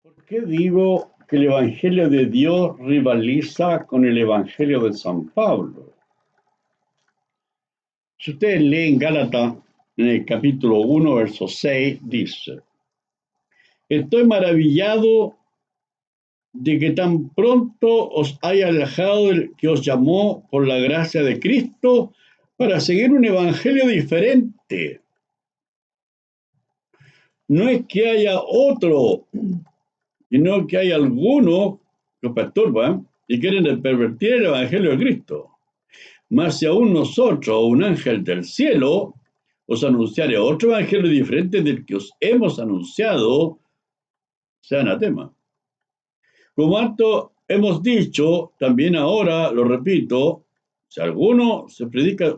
¿Por qué digo que el Evangelio de Dios rivaliza con el Evangelio de San Pablo? Si ustedes leen Gálatas en el capítulo 1, verso 6, dice: Estoy maravillado de que tan pronto os haya alejado del que os llamó por la gracia de Cristo para seguir un evangelio diferente. No es que haya otro, sino que hay algunos que os perturban y quieren pervertir el evangelio de Cristo. Mas si aún nosotros, o un ángel del cielo, os anunciare otro evangelio diferente del que os hemos anunciado, sea anatema. Como antes hemos dicho, también ahora lo repito, si alguno se predica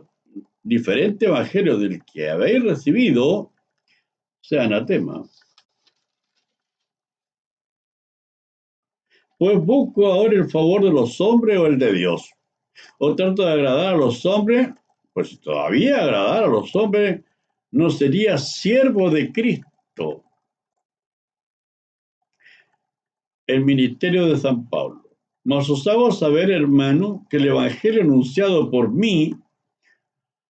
diferente evangelio del que habéis recibido, sea anatema. Pues busco ahora el favor de los hombres o el de Dios. O trato de agradar a los hombres, pues si todavía agradar a los hombres, no sería siervo de Cristo. El ministerio de San Pablo. Mas os hago saber, hermano, que el evangelio anunciado por mí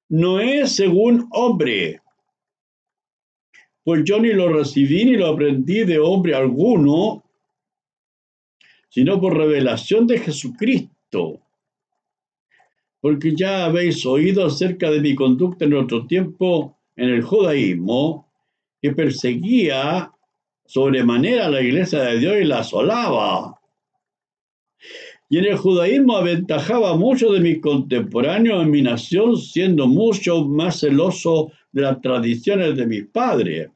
no es según hombre, pues yo ni lo recibí ni lo aprendí de hombre alguno, sino por revelación de Jesucristo. Porque ya habéis oído acerca de mi conducta en otro tiempo en el judaísmo, que perseguía sobremanera a la iglesia de Dios y la asolaba. Y en el judaísmo aventajaba mucho de mis contemporáneos en mi nación, siendo mucho más celoso de las tradiciones de mis padres.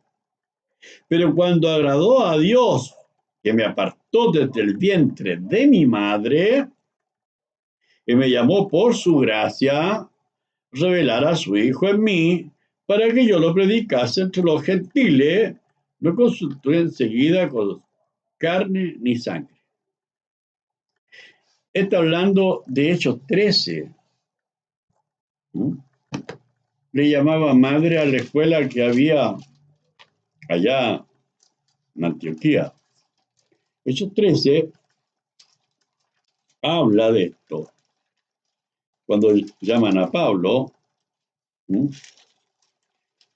Pero cuando agradó a Dios, que me apartó desde el vientre de mi madre, y me llamó por su gracia, revelar a su Hijo en mí, para que yo lo predicase entre los gentiles, no consultó enseguida con carne ni sangre. Está hablando de Hechos 13. Le llamaba madre a la escuela que había allá en Antioquía. Hechos 13 habla de esto. Cuando llaman a Pablo,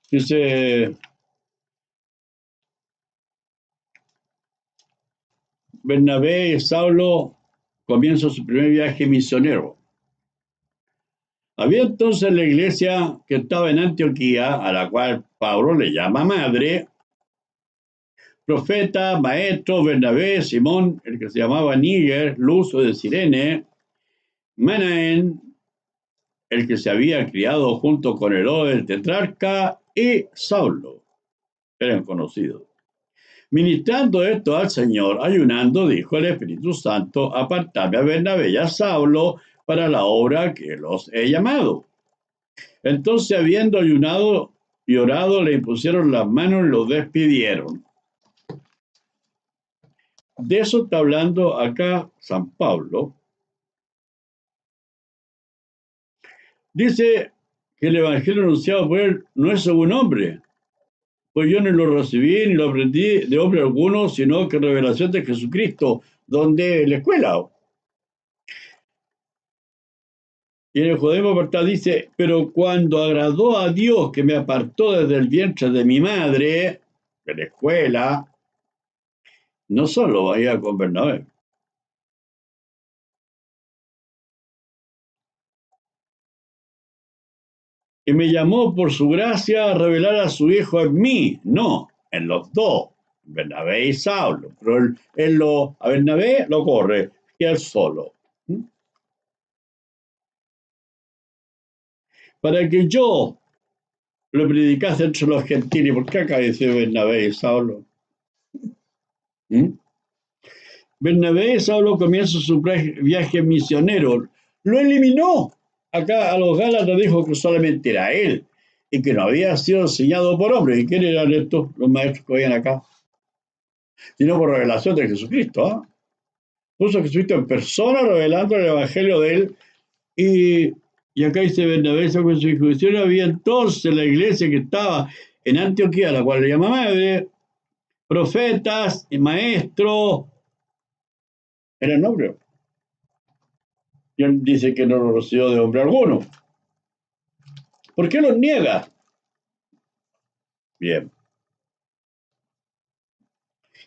dice: Bernabé y Saulo comienzan su primer viaje misionero. Había entonces la iglesia que estaba en Antioquía, a la cual Pablo le llama madre, profeta, maestro, Bernabé, Simón, el que se llamaba Níger, Lucio de Cirene, Manaén, el que se había criado junto con Herodes el tetrarca, y Saulo, eran conocidos. Ministrando esto al Señor, ayunando, dijo el Espíritu Santo: apartadme a Bernabé y a Saulo para la obra que los he llamado. Entonces, habiendo ayunado y orado, le impusieron las manos y los despidieron. De eso está hablando acá San Pablo. Dice que el evangelio anunciado por él no es según hombre, pues yo no lo recibí ni lo aprendí de hombre alguno, sino que revelación de Jesucristo, donde la escuela. Y en el judaísmo apartado dice: pero cuando agradó a Dios, que me apartó desde el vientre de mi madre, de la escuela, no solo vaya con Bernabé. Y me llamó por su gracia a revelar a su Hijo en mí, no, en los dos, Bernabé y Saulo. Pero a Bernabé lo corre, y él solo. Para que yo lo predicase entre los gentiles. ¿Por qué acá dice Bernabé y Saulo? Bernabé y Saulo comienzan su viaje misionero. Lo eliminó. Acá a los Gálatas dijo que solamente era él y que no había sido enseñado por hombres. ¿Y quiénes eran estos, los maestros que habían acá? Sino por revelación de Jesucristo. Puso a Jesucristo en persona revelando el evangelio de él. Y acá dice Bernabé, con su injusticia había entonces la iglesia que estaba en Antioquía, la cual le llama madre, profetas y maestros eran hombres. Y él dice que no lo recibió de hombre alguno. ¿Por qué los niega? Bien.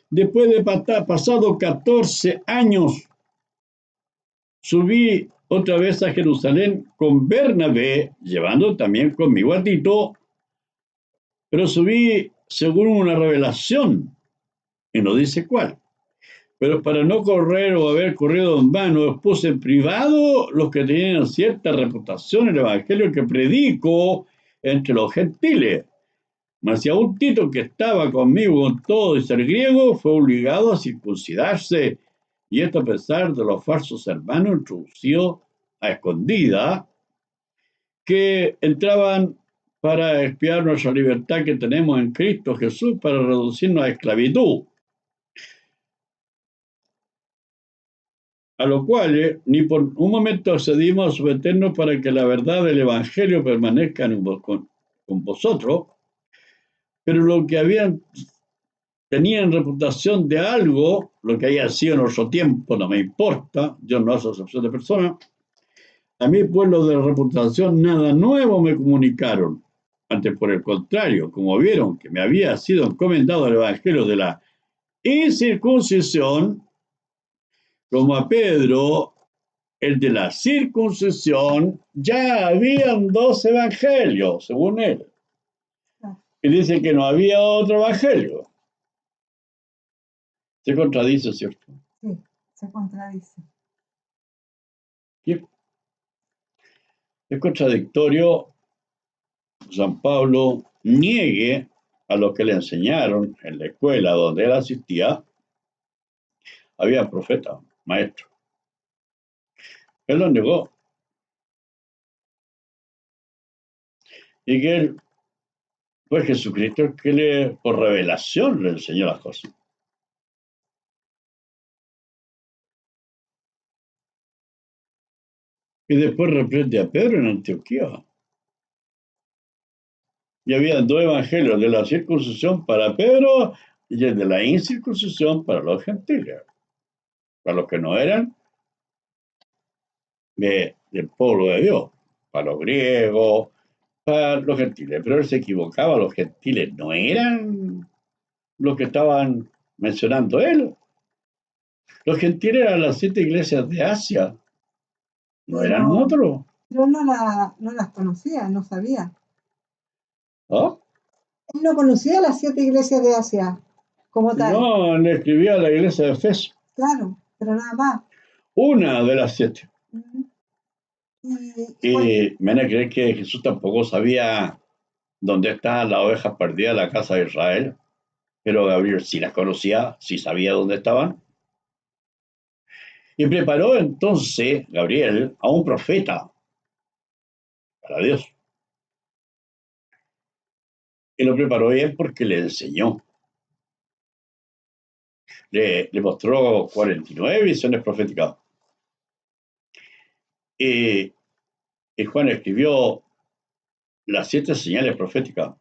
Después de pasado 14 años, subí otra vez a Jerusalén con Bernabé, llevando también conmigo a Tito, pero subí según una revelación, y no dice cuál. Pero para no correr o haber corrido en vano, expuse en privado los que tenían cierta reputación en el evangelio que predico entre los gentiles. Mas si aún Tito, que estaba conmigo con todo y ser griego, fue obligado a circuncidarse, y esto a pesar de los falsos hermanos introducidos a escondida, que entraban para expiar nuestra libertad que tenemos en Cristo Jesús para reducirnos a esclavitud. A lo cual ni por un momento accedimos a someternos para que la verdad del Evangelio permanezca con vosotros, pero lo que tenían reputación de algo, lo que haya sido en nuestro tiempo, no me importa, yo no hago acepción de personas, a mí pues lo de reputación nada nuevo me comunicaron. Antes, por el contrario, como vieron que me había sido encomendado el Evangelio de la incircuncisión, como a Pedro, el de la circuncisión, ya habían dos evangelios, según él. Y dice que no había otro evangelio. Se contradice, ¿cierto? Sí, se contradice. ¿Sí? Es contradictorio San Pablo niegue a lo que le enseñaron en la escuela donde él asistía. Había profetas, maestros. Él lo negó. Y que él fue Jesucristo el que por revelación le enseñó las cosas. Y después reprende a Pedro en Antioquía. Y había dos evangelios, de la circuncisión para Pedro y el de la incircuncisión para los gentiles, para los que no eran del pueblo de Dios, para los griegos, para los gentiles. Pero él se equivocaba, los gentiles no eran los que estaban mencionando él. Los gentiles eran las 7 iglesias de Asia, no eran otros. Pero no las conocía, no sabía. ¿Oh? Él no conocía las 7 iglesias de Asia como tal. No, le escribía a la iglesia de Efeso. Claro, pero nada más. Una de las 7. Bueno, Me van a creer que Jesús tampoco sabía dónde estaban las ovejas perdidas de la casa de Israel, pero Gabriel sí las conocía, sí sabía dónde estaban. Y preparó entonces Gabriel a un profeta para Dios. Y lo preparó bien porque le enseñó. Le mostró 49 visiones proféticas. Y Juan escribió las 7 señales proféticas.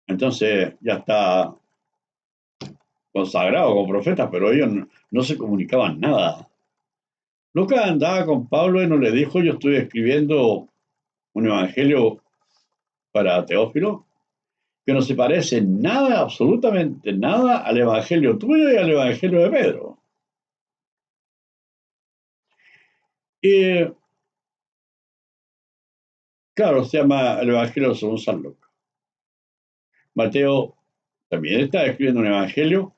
Entonces ya está consagrado como profeta, pero ellos no se comunicaban nada. Lucas andaba con Pablo y no le dijo: yo estoy escribiendo un evangelio para Teófilo que no se parece nada, absolutamente nada, al evangelio tuyo y al evangelio de Pedro. Y claro, se llama el evangelio según San Lucas. Mateo también está escribiendo un evangelio,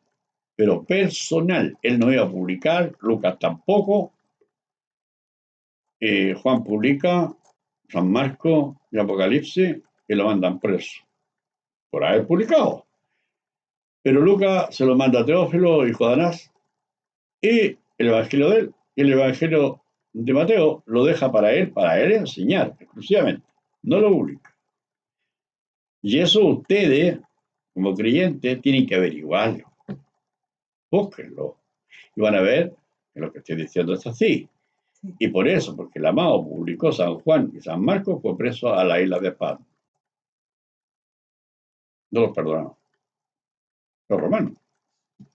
pero personal. Él no iba a publicar, Lucas tampoco. Juan publica, San Marcos y Apocalipsis, y lo mandan preso por haber publicado. Pero Lucas se lo manda a Teófilo, hijo de Anás, y el evangelio de él, y el evangelio de Mateo lo deja para él enseñar exclusivamente, no lo publica. Y eso ustedes, como creyentes, tienen que averiguarlo. Búsquenlo. Y van a ver que lo que estoy diciendo es así. Y por eso, porque el amado publicó San Juan y San Marcos, fue preso a la isla de Patmos. no los perdonaron, los romanos.